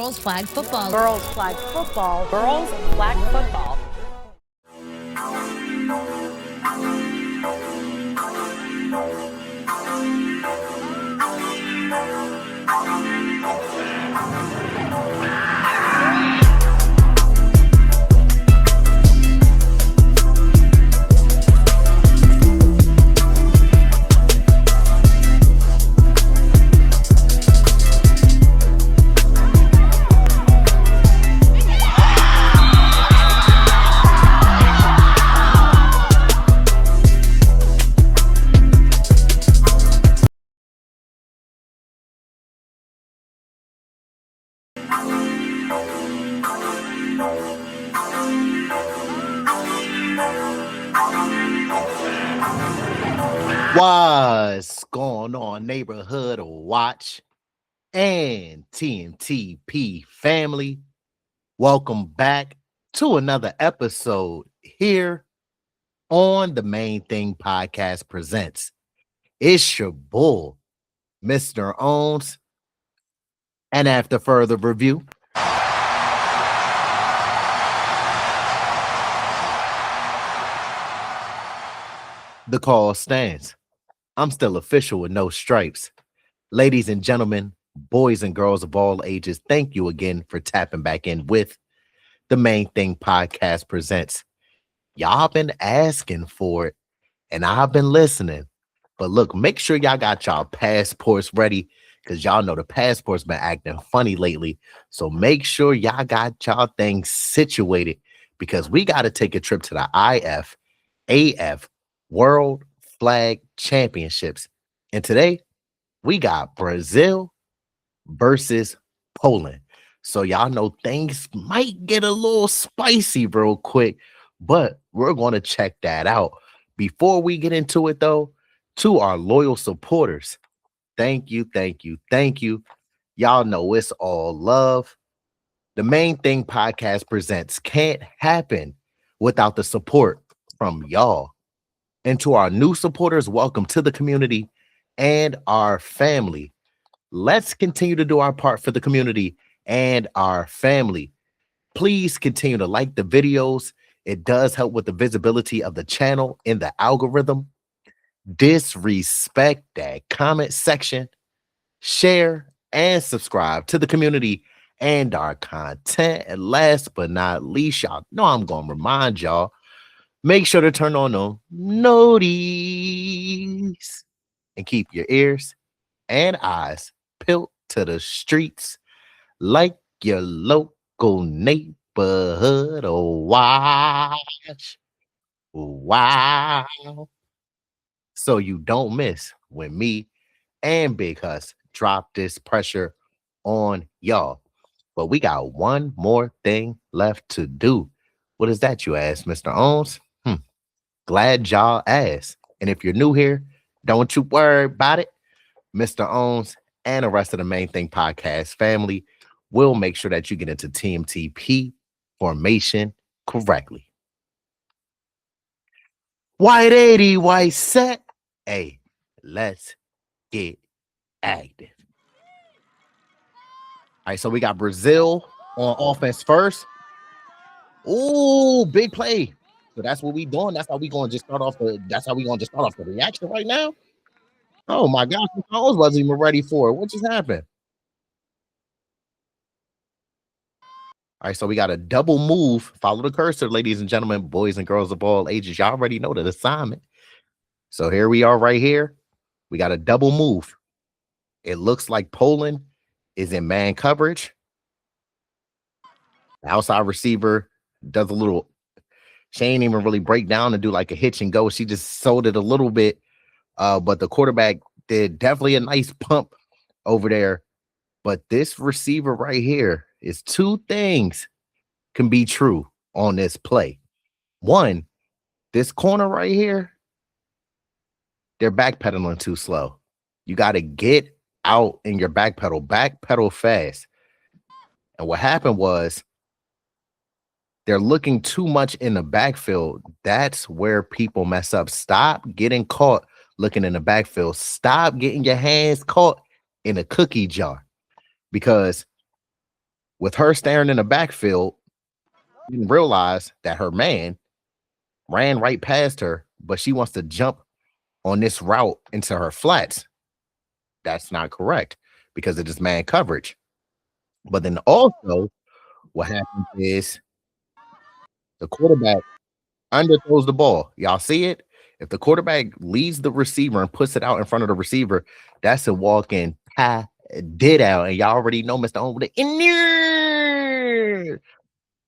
Girls Flag Football. Girls Flag Football. Girls Flag Football. What's going on, neighborhood watch and TNTP family? Welcome back to another episode here on the Main Thing Podcast Presents. It's your bull, Mr. Owns. And after further review, the call stands. I'm still official with no stripes. Ladies and gentlemen, boys and girls of all ages, thank you again for tapping back in with the Main Thing Podcast Presents. Y'all been asking for it, and I've been listening. But look, make sure y'all got y'all passports ready, because y'all know the passport's been acting funny lately. So make sure y'all got y'all things situated, because we got to take a trip to the IFAF World Flag Championships. And today, we got Brazil versus Poland. So y'all know things might get a little spicy real quick, but we're going to check that out. Before we get into it, though, to our loyal supporters, thank you, thank you, thank you. Y'all know it's all love. The Main Thing Podcast Presents can't happen without the support from y'all. And to our new supporters, welcome to the community and our family. Let's continue to do our part for the community and our family. Please continue to like the videos. It does help with the visibility of the channel in the algorithm. Disrespect that comment section. Share and subscribe to the community and our content. And last but not least, y'all know I'm going to remind y'all, make sure to turn on the noties and keep your ears and eyes peeled to the streets like your local neighborhood watch. Wow. So you don't miss when me and Big Huss drop this pressure on y'all. But we got one more thing left to do. What is that, you ask, Mr. Owens? Glad y'all asked. And if you're new here, don't you worry about it. Mr. Owens and the rest of the Main Thing Podcast family will make sure that you get into TMTP formation correctly. White 80, white set. Hey, let's get active. All right, so we got Brazil on offense first. Ooh, big play. So that's what we doing. That's how we gonna just start off the. That's how we gonna just start off the reaction right now. Oh my gosh, I wasn't even ready for it. What just happened? All right, so we got a double move. Follow the cursor, ladies and gentlemen, boys and girls of all ages. Y'all already know the assignment. So here we are right here. We got a double move. It looks like Poland is in man coverage. The outside receiver does a little. She ain't even really break down and do like a hitch and go. She just sold it a little bit. But the quarterback did definitely a nice pump over there. But this receiver right here is two things can be true on this play. One, this corner right here, they're backpedaling too slow. You got to get out in your backpedal fast. And what happened was, they're looking too much in the backfield. That's where people mess up. Stop getting caught looking in the backfield. Stop getting your hands caught in a cookie jar, because With her staring in the backfield, didn't realize that her man ran right past her, but she wants to jump on this route into her flats. That's not correct because it is man coverage. But then also, what happens is the quarterback underthrows the ball. Y'all see it? If the quarterback leads the receiver and puts it out in front of the receiver, that's a walk-in did out. And y'all already know Mr. Owen with the in there.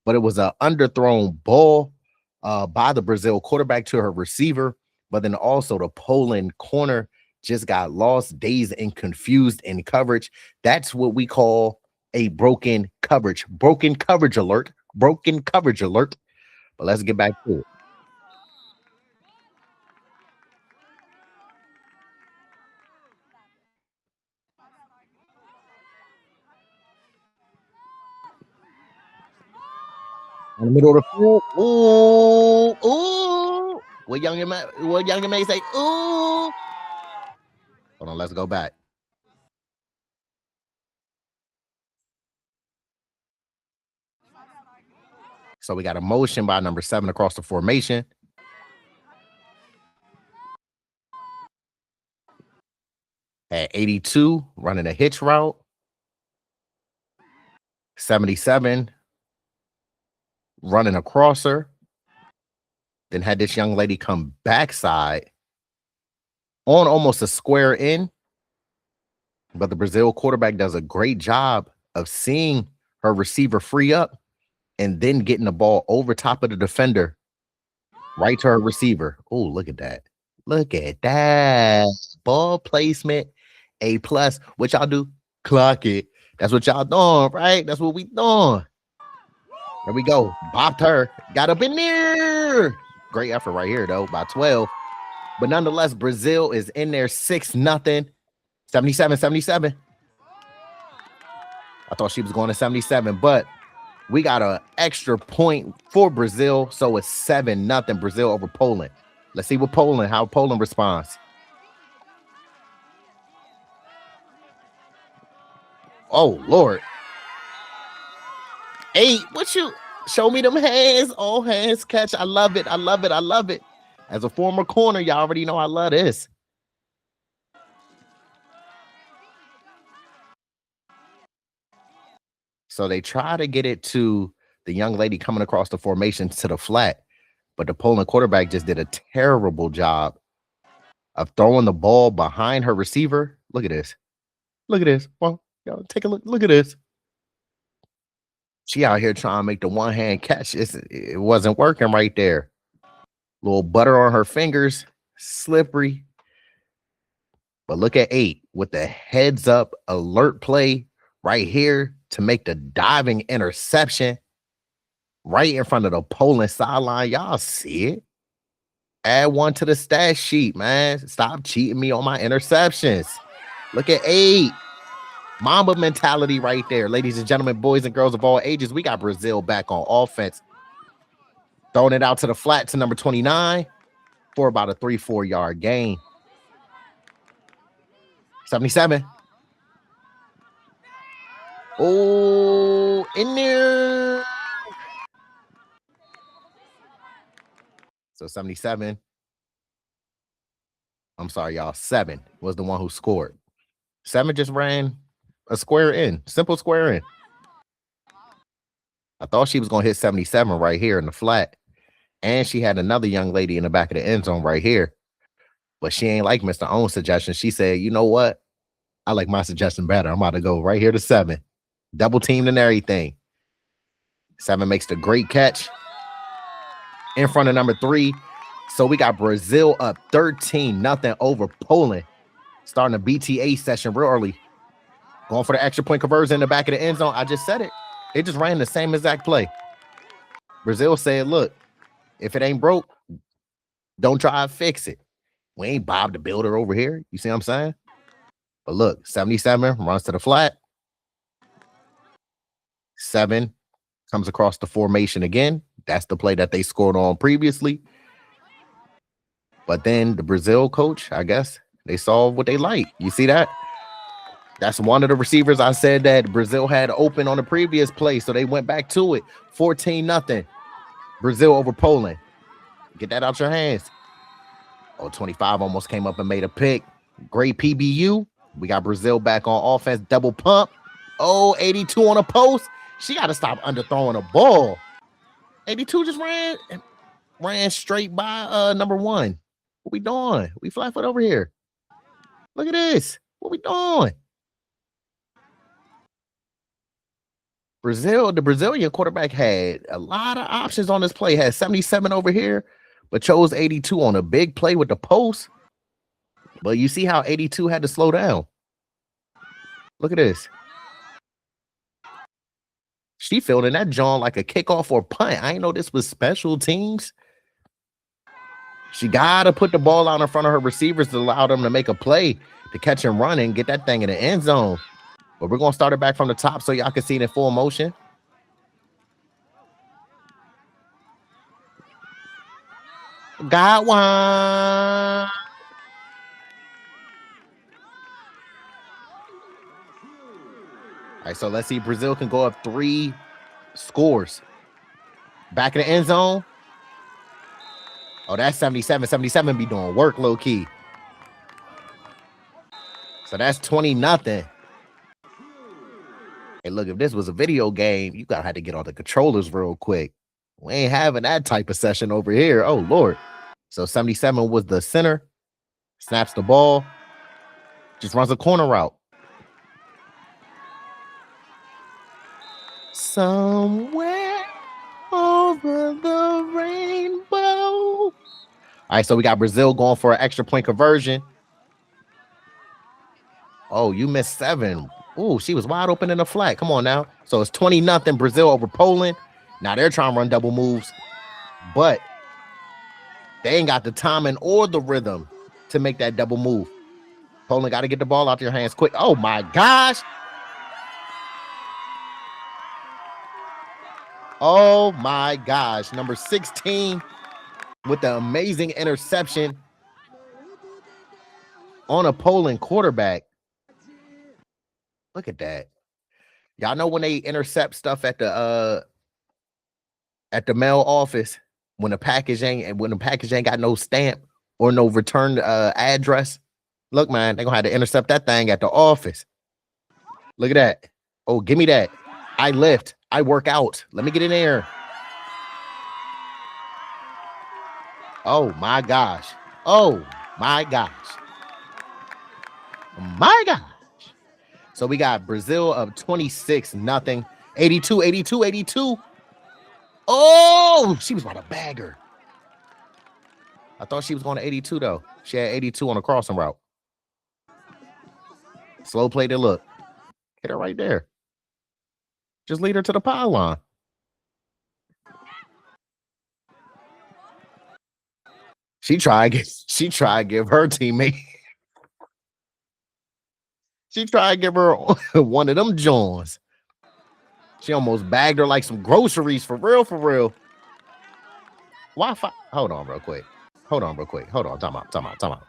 But it was a underthrown ball by the Brazil quarterback to her receiver. But then also the Poland corner just got lost, dazed, and confused in coverage. That's what we call a broken coverage. Broken coverage alert. Broken coverage alert. But let's get back to it. In the middle of the field. Ooh, ooh. What young man say? Ooh. Hold on, let's go back. So we got a motion by number 7 across the formation. At 82, running a hitch route. 77, running a crosser. Then had this young lady come backside on almost a square in. But the Brazil quarterback does a great job of seeing her receiver free up and then getting the ball over top of the defender right to her receiver. Oh, look at that. Look at that. Ball placement, A+. What y'all do? Clock it. That's what y'all doing, right? That's what we doing. There we go. Bopped her. Got up in there. Great effort right here, though, by 12. But nonetheless, Brazil is in there 6-0. 77. I thought she was going to 77, but we got an extra point for Brazil, so it's 7-0 Brazil over Poland. Let's see how Poland responds. Oh, Lord. 8, what you show me them hands? All hands catch. I love it. As a former corner, y'all already know I love this. So they try to get it to the young lady coming across the formation to the flat, but the Poland quarterback just did a terrible job of throwing the ball behind her receiver. Look at this. Well, y'all take a look. Look at this. She out here trying to make the one-hand catch. It wasn't working right there. Little butter on her fingers, slippery. But look at 8 with the heads up alert play right here to make the diving interception right in front of the Poland sideline. Y'all see it. Add 1 to the stat sheet, man. Stop cheating me on my interceptions. Look at 8. Mamba mentality right there. Ladies and gentlemen, boys and girls of all ages, we got Brazil back on offense. Throwing it out to the flat to number 29 for about a 3-4 yard gain. 77. Oh, in there. So 77. I'm sorry, y'all. 7 was the one who scored. 7 just ran a square in. Simple square in. I thought she was going to hit 77 right here in the flat. And she had another young lady in the back of the end zone right here. But she ain't like Mr. Own's suggestion. She said, you know what? I like my suggestion better. I'm about to go right here to 7. Double teamed and everything. 7 makes the great catch in front of number 3. So we got Brazil up 13-0 over Poland. Starting a BTA session real early. Going for the extra point conversion in the back of the end zone. I just said it. It just ran the same exact play. Brazil said, look, if it ain't broke, don't try to fix it. We ain't Bob the Builder over here. You see what I'm saying? But look, 77 runs to the flat. 7 comes across the formation again. That's the play that they scored on previously. But then the Brazil coach, I guess, they saw what they like. You see that? That's one of the receivers I said that Brazil had open on the previous play, so they went back to it. 14-0. Brazil over Poland. Get that out your hands. Oh, 25 almost came up and made a pick. Great PBU. We got Brazil back on offense. Double pump. Oh, 82 on a post. She got to stop underthrowing a ball. 82 just ran straight by number one. What we doing? We flat foot over here. Look at this. What we doing? The Brazilian quarterback had a lot of options on this play. Had 77 over here, but chose 82 on a big play with the post. But you see how 82 had to slow down. Look at this. She fielding that John like a kickoff or punt. I ain't know this was special teams. She got to put the ball out in front of her receivers to allow them to make a play to catch and run and get that thing in the end zone. But we're going to start it back from the top so y'all can see it in full motion. Got one. All right, so let's see if Brazil can go up 3 scores. Back in the end zone. Oh, that's 77. 77 be doing work low key. So that's 20-0. Hey, look, if this was a video game, you gotta have to get on the controllers real quick. We ain't having that type of session over here. Oh, Lord. So 77 was the center. Snaps the ball. Just runs a corner route. Somewhere over the rainbow. All right, so we got Brazil going for an extra point conversion. Oh, you missed 7. Ooh, she was wide open in the flat. Come on now. So it's 20-0 Brazil over Poland. Now they're trying to run double moves, but they ain't got the timing or the rhythm to make that double move. Poland got to get the ball out your hands quick. Oh, my gosh. Oh, my gosh. Number 16 with the amazing interception on a Poland quarterback. Look at that. Y'all know when they intercept stuff at the mail office, when the package ain't got no stamp or no return address. Look, man, they're gonna have to intercept that thing at the office. Look at that. Oh, give me that. I lift. I work out. Let me get in there. Oh my gosh. Oh my gosh. My gosh. So we got Brazil up 26-0. 82, 82, 82. Oh, she was about to bag her. I thought she was going to 82, though. She had 82 on a crossing route. Slow play to look. Hit her right there. Just lead her to the pylon. She tried to give her teammate. She tried to give her one of them Johns. She almost bagged her like some groceries, for real, for real. Wi-Fi. Hold on real quick. Hold on. Time out.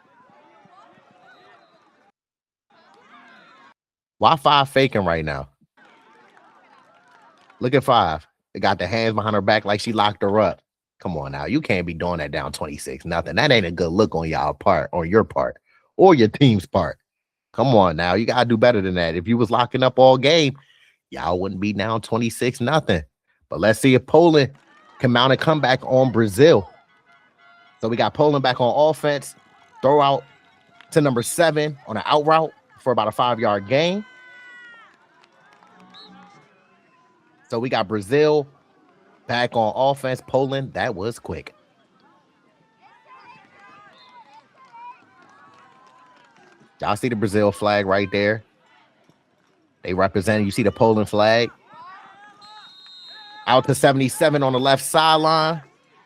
Wi-Fi faking right now. Look at 5. They got the hands behind her back like she locked her up. Come on now. You can't be doing that down 26-0. That ain't a good look on your part, or your team's part. Come on now. You got to do better than that. If you was locking up all game, y'all wouldn't be down 26-0. But let's see if Poland can mount a comeback on Brazil. So we got Poland back on offense. Throw out to number 7 on an out route for about a 5-yard gain. So we got Brazil back on offense. Poland, that was quick. Y'all see the Brazil flag right there? They represent, you see the Poland flag. Out to 77 on the left sideline.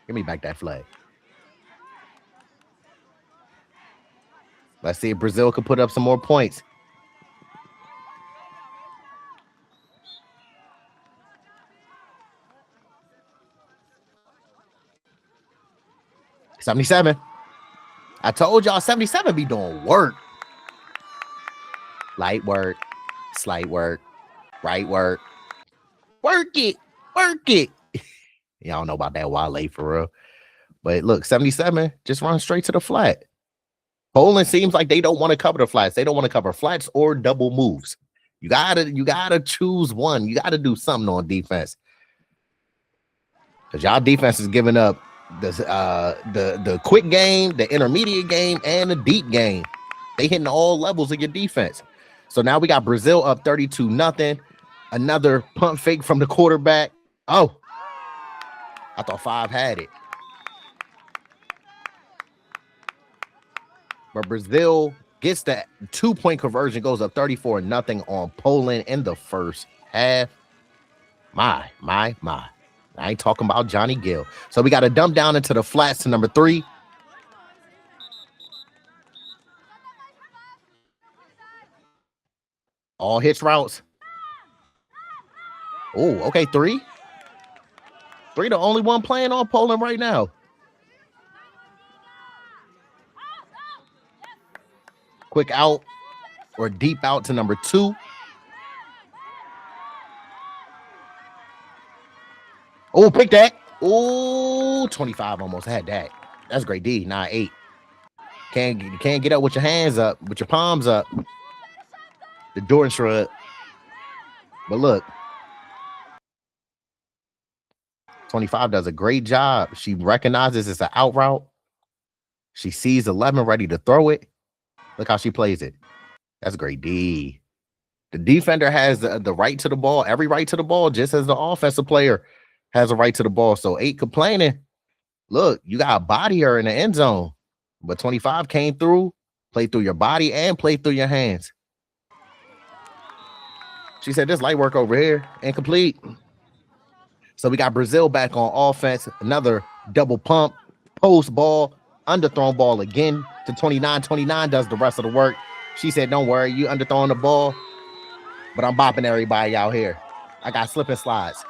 Give me back that flag. Let's see if Brazil can put up some more points. $77. I told y'all 77 be doing work. Light work. Slight work. Right work. Work it. Work it. Y'all don't know about that Wale for real. But look, 77, just run straight to the flat. Poland seems like they don't want to cover the flats. They don't want to cover flats or double moves. You gotta choose one. You gotta do something on defense. Because y'all defense is giving up the quick game, the intermediate game, and the deep game. They hitting all levels of your defense. So now we got Brazil up 32-0. Another pump fake from the quarterback. Oh, I thought 5 had it. But Brazil gets that 2-point conversion, goes up 34-0 on Poland in the first half. My. I ain't talking about Johnny Gill. So we got to dump down into the flats to number 3. All hitch routes. Oh, okay, 3. 3, the only one playing on Poland right now. Quick out or deep out to number 2. Oh, pick that. Oh, 25 almost had that. That's great D. 9-8. Can't get up with your hands up, with your palms up. The Jordan shrug. But look, 25 does a great job. She recognizes it's an out route. She sees 11 ready to throw it. Look how she plays it. That's a great D. The defender has the right to the ball, every right to the ball, just as the offensive player has a right to the ball. So 8 complaining. Look, you got a body her in the end zone. But 25 came through, played through your body and played through your hands. She said, this light work over here, incomplete. So we got Brazil back on offense. Another double pump, post ball, underthrown ball again to 29. 29 does the rest of the work. She said, don't worry, you underthrowing the ball, but I'm bopping everybody out here. I got slip and slides.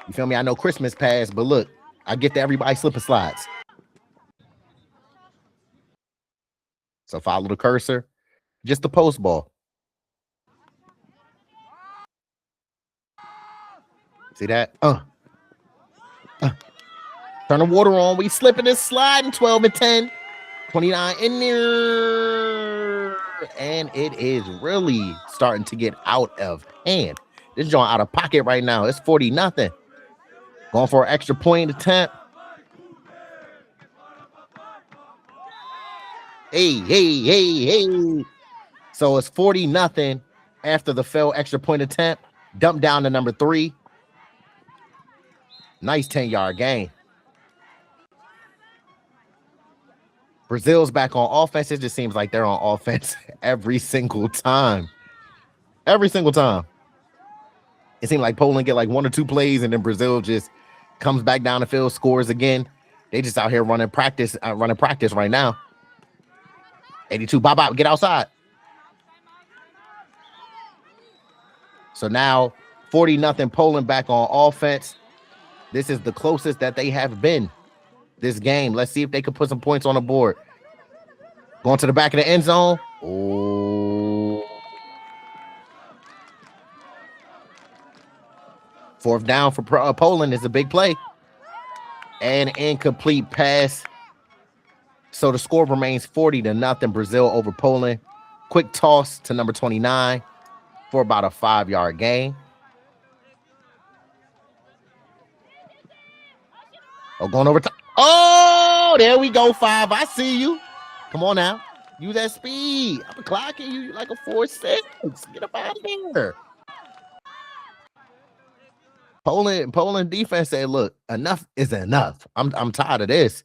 You feel me? I know Christmas passed, but look, I get to everybody slip and slides. So follow the cursor, just the post ball. See that? Turn the water on. We slipping and sliding. 12-10. 29 in there. And it is really starting to get out of hand. This joint out of pocket right now. It's 40-0. Going for an extra point attempt. Hey. So it's 40-0 after the failed extra point attempt. Dump down to number 3. Nice 10-yard gain. Brazil's back on offense. It just seems like they're on offense every single time. Every single time. It seemed like Poland get like 1 or 2 plays, and then Brazil just comes back down the field, scores again. They just out here running practice right now. 82, bop, get outside. So now 40-0 Poland back on offense. This is the closest that they have been this game. Let's see if they can put some points on the board. Going to the back of the end zone. Oh. 4th down for Poland is a big play. An incomplete pass. So the score remains 40-0. Brazil over Poland. Quick toss to number 29 for about a 5-yard gain. Oh, going over. Oh, there we go, 5. I see you. Come on now. Use that speed. I'm clocking you like a 4.6. Get up out of here. Poland defense said, look, enough is enough. I'm tired of this.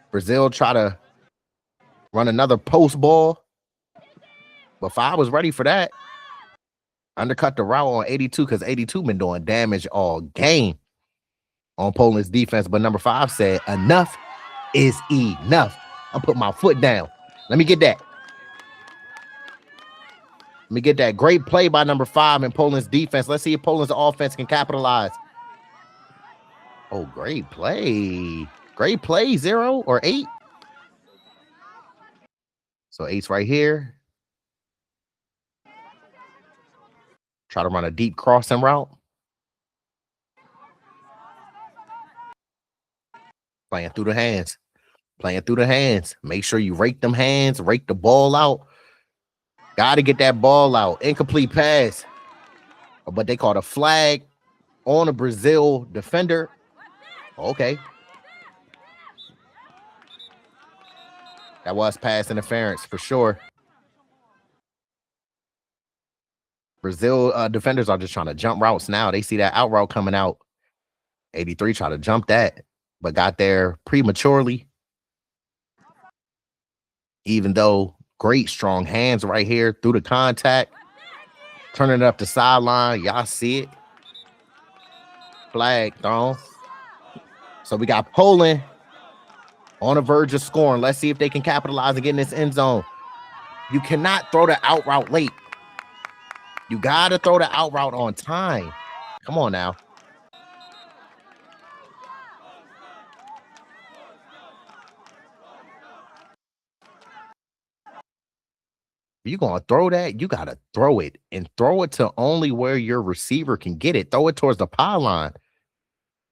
Brazil try to run another post ball. But 5 was ready for that. Undercut the route on 82 because 82 been doing damage all game on Poland's defense. But number 5 said, enough is enough. I'm putting my foot down. Let me get that. Let me get that. Great play by number 5 in Poland's defense. Let's see if Poland's offense can capitalize. Oh, great play. Great play. 0 or 8. So 8's right here. Try to run a deep crossing route. Playing through the hands. Playing through the hands. Make sure you rake them hands. Rake the ball out. Got to get that ball out. Incomplete pass. But they called a flag on a Brazil defender. Okay. That was pass interference for sure. Brazil defenders are just trying to jump routes now. They see that out route coming out. 83 tried to jump that, but got there prematurely. Even though great strong hands right here through the contact. Turning it up the sideline. Y'all see it. Flag thrown. So we got Poland on the verge of scoring. Let's see if they can capitalize and get in this end zone. You cannot throw the out route late. You got to throw the out route on time. Come on now. If you're going to throw that, you got to throw it and throw it to only where your receiver can get it. Throw it towards the pylon.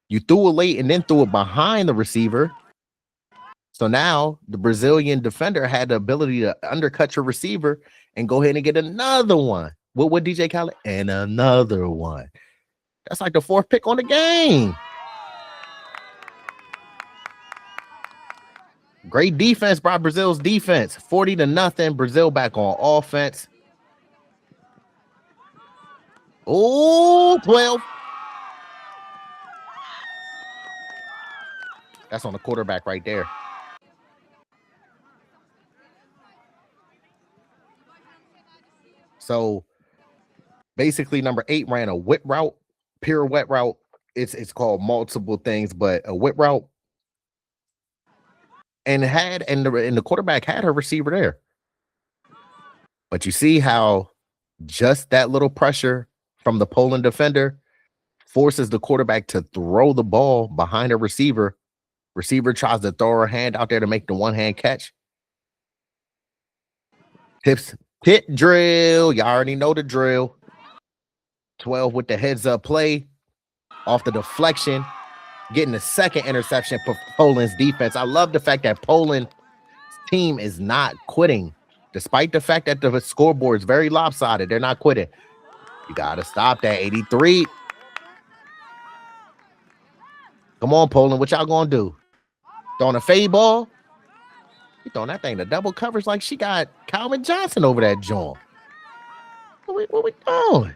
You threw it late and then threw it behind the receiver. So now the Brazilian defender had the ability to undercut your receiver and go ahead and get another one. What would DJ Khaled? And another one. That's like the fourth pick on the game. Great defense by Brazil's defense. 40-0. Brazil back on offense. Oh, 12. That's on the quarterback right there. So basically, number 8 ran a whip route, pirouette route. It's called multiple things, but a whip route. And the quarterback had her receiver there. But you see how just that little pressure from the Poland defender forces the quarterback to throw the ball behind a receiver. Receiver tries to throw her hand out there to make the one-hand catch. Tit drill. You already know the drill. 12 with the heads-up play. Off the deflection. Getting the second interception for Poland's defense. I love the fact that Poland's team is not quitting. Despite the fact that the scoreboard is very lopsided, they're not quitting. You got to stop that. 83. Come on, Poland. What y'all going to do? Throwing a fade ball? You throwing that thing to double coverage like she got Calvin Johnson over that joint. What we doing?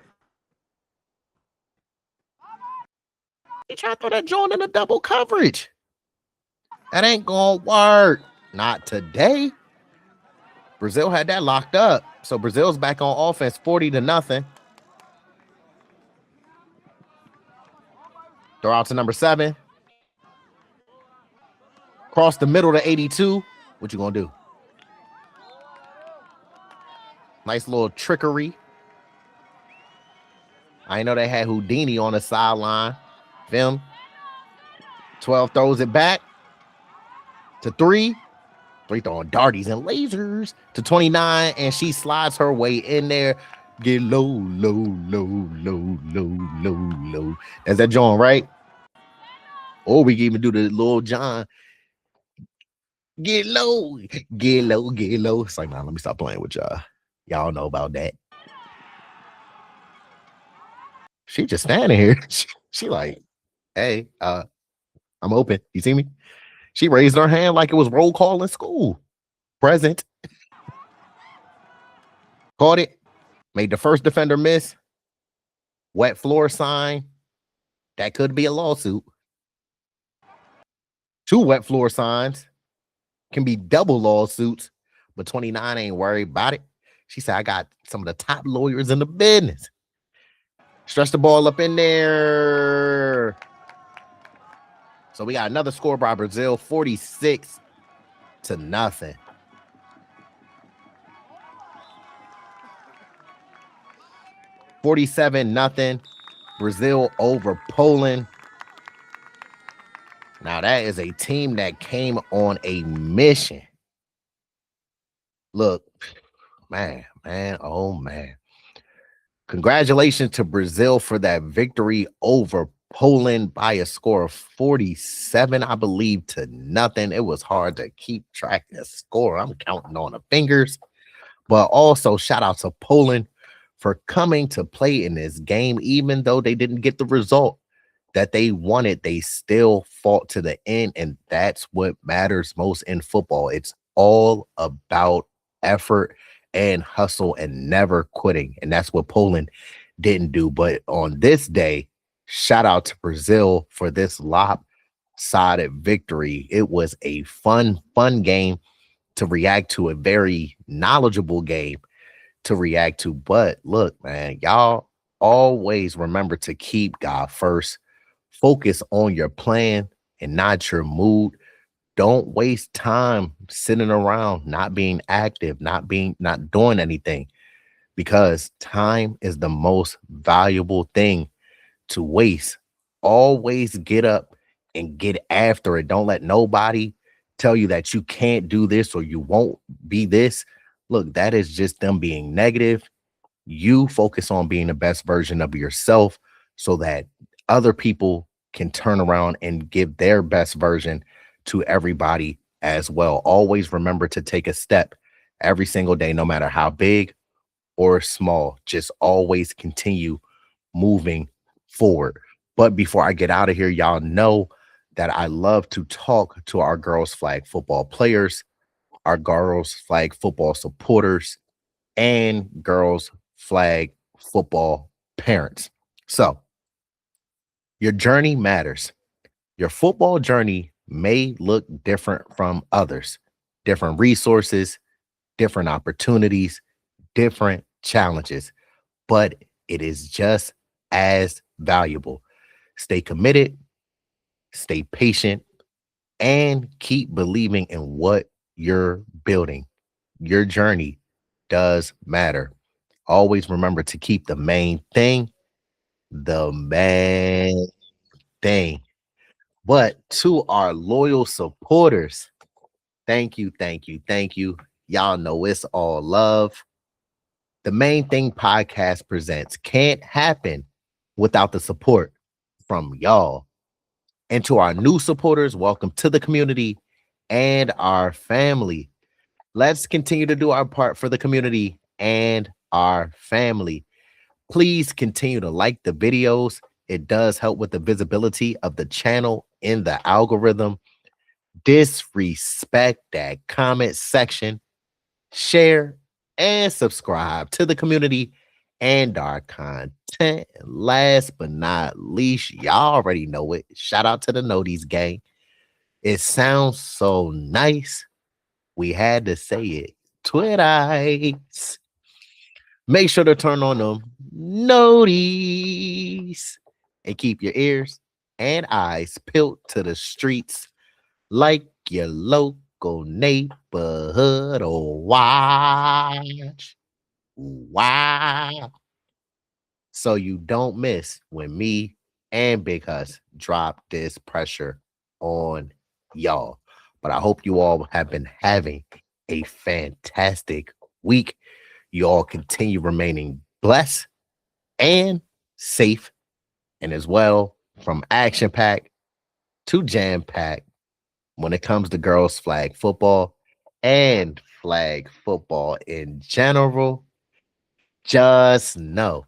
He trying to throw that joint in a double coverage. That ain't going to work. Not today. Brazil had that locked up. So Brazil's back on offense, 40-0. Throw out to number 7. Cross the middle to 82. What you going to do? Nice little trickery. I know they had Houdini on the sideline. Film. 12 throws it back to 3. 3 throwing darties and lasers to 29, and she slides her way in there. Get low, low, low, low, low, low, low. That's that John, right? Or we can even do the little John. Get low, get low, get low. It's like, nah, let me stop playing with y'all. Y'all know about that. She just standing here. She like, hey, I'm open. You see me? She raised her hand like it was roll call in school. Present. Caught it. Made the first defender miss. Wet floor sign. That could be a lawsuit. 2 wet floor signs. Can be double lawsuits. But 29 ain't worried about it. She said, I got some of the top lawyers in the business. Stretch the ball up in there. So we got another score by Brazil, 46-0. 47-0. Brazil over Poland. Now that is a team that came on a mission. Look, man, oh man. Congratulations to Brazil for that victory over Poland by a score of 47, I believe, to nothing. It was hard to keep track of the score. I'm counting on the fingers. But also, shout out to Poland for coming to play in this game, even though they didn't get the result that they wanted. They still fought to the end, and that's what matters most in football. It's all about effort and hustle and never quitting, and that's what Poland didn't do. But on this day, shout out to Brazil for this lopsided victory. It was a fun game to react to, a very knowledgeable game to react to. But look, man, y'all always remember to keep God first. Focus on your plan and not your mood. Don't waste time sitting around, not being active, not doing anything, because time is the most valuable thing to waste. Always get up and get after it. Don't let nobody tell you that you can't do this or you won't be this. Look, that is just them being negative. You focus on being the best version of yourself so that other people can turn around and give their best version to everybody as well. Always remember to take a step every single day, no matter how big or small. Just always continue moving forward. But before I get out of here, y'all know that I love to talk to our girls flag football players, our girls flag football supporters, and girls flag football parents. So your journey matters. Your football journey may look different from others, different resources, different opportunities, different challenges, but it is just as valuable. Stay committed, stay patient, and keep believing in what you're building. Your journey does matter. Always remember to keep the main thing. But to our loyal supporters, thank you, thank you, thank you. Y'all know it's all love. The Main Thing Podcast presents can't happen without the support from y'all. And to our new supporters, welcome to the community and our family. Let's continue to do our part for the community and our family. Please continue to like the videos. It does help with the visibility of the channel in the algorithm. Disrespect that comment section, share, and subscribe to the community and our content. And last but not least, y'all already know it. Shout out to the Noties gang. It sounds so nice. We had to say it twice. Make sure to turn on them noties and keep your ears and eyes peeled to the streets like your local neighborhood or watch. Wow. So you don't miss when me and Big Hus drop this pressure on y'all. But I hope you all have been having a fantastic week. You all continue remaining blessed and safe, and as well from action pack to jam pack when it comes to girls flag football and flag football in general. Just know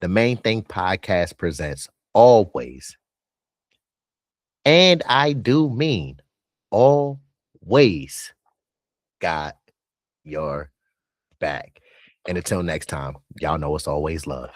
the Main Thing Podcast presents always, and I do mean always, got your back. And until next time, y'all know it's always love.